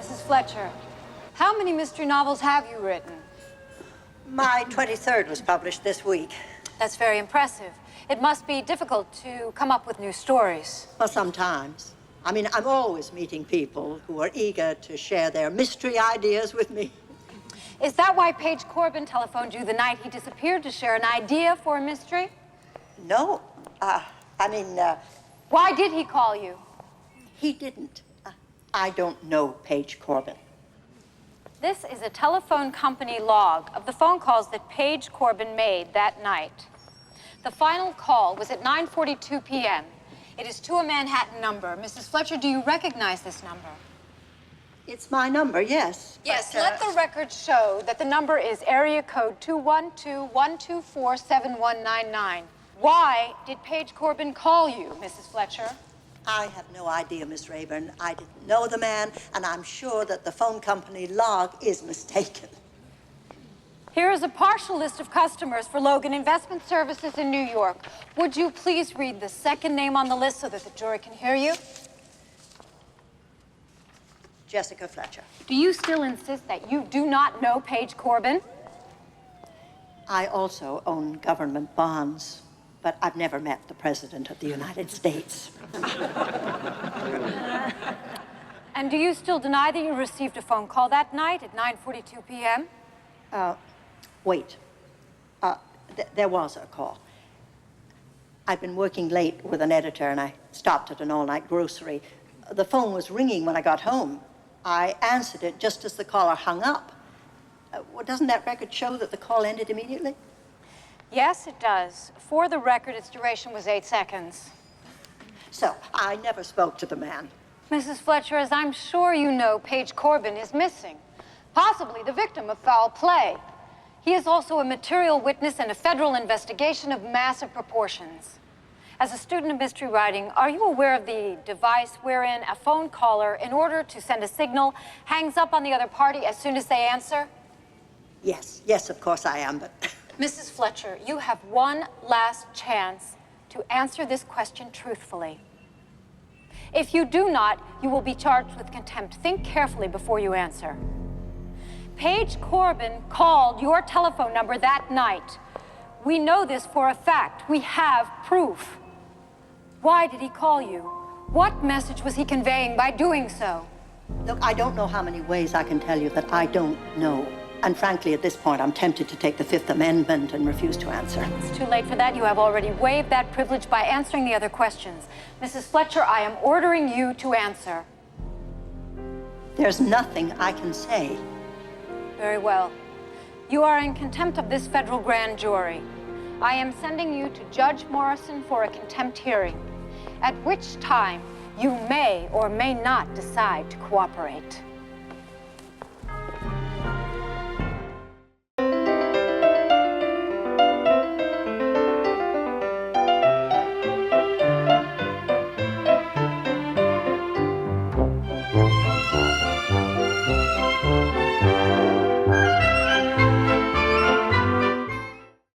Mrs. Fletcher, how many mystery novels have you written? My 23rd was published this week. That's very impressive. It must be difficult to come up with new stories. Well, sometimes. I mean, I'm always meeting people who are eager to share their mystery ideas with me. Is that why Paige Corbin telephoned you the night he disappeared to share an idea for a mystery? No. Why did he call you? He didn't. I don't know Paige Corbin. This is a telephone company log of the phone calls that Paige Corbin made that night. The final call was at 9:42 p.m. It is to a Manhattan number. Mrs. Fletcher, do you recognize this number? It's my number, yes. Yes, let the record show that the number is area code 212-124-7199. Why did Paige Corbin call you, Mrs. Fletcher? I have no idea, Miss Rayburn. I didn't know the man, and I'm sure that the phone company log is mistaken. Here is a partial list of customers for Logan Investment Services in New York. Would you please read the second name on the list so that the jury can hear you? Jessica Fletcher. Do you still insist that you do not know Paige Corbin? I also own government bonds, but I've never met the President of the United States. And do you still deny that you received a phone call that night at 9:42 p.m.? Wait. There was a call. I'd been working late with an editor, and I stopped at an all-night grocery. The phone was ringing when I got home. I answered it just as the caller hung up. Doesn't that record show that the call ended immediately? Yes, it does. For the record, its duration was 8 seconds. So, I never spoke to the man. Mrs. Fletcher, as I'm sure you know, Paige Corbin is missing, possibly the victim of foul play. He is also a material witness in a federal investigation of massive proportions. As a student of mystery writing, are you aware of the device wherein a phone caller, in order to send a signal, hangs up on the other party as soon as they answer? Yes, of course I am, but... Mrs. Fletcher, you have one last chance to answer this question truthfully. If you do not, you will be charged with contempt. Think carefully before you answer. Paige Corbin called your telephone number that night. We know this for a fact. We have proof. Why did he call you? What message was he conveying by doing so? Look, I don't know how many ways I can tell you that I don't know. And frankly, at this point, I'm tempted to take the Fifth Amendment and refuse to answer. It's too late for that. You have already waived that privilege by answering the other questions. Mrs. Fletcher, I am ordering you to answer. There's nothing I can say. Very well. You are in contempt of this federal grand jury. I am sending you to Judge Morrison for a contempt hearing, at which time you may or may not decide to cooperate.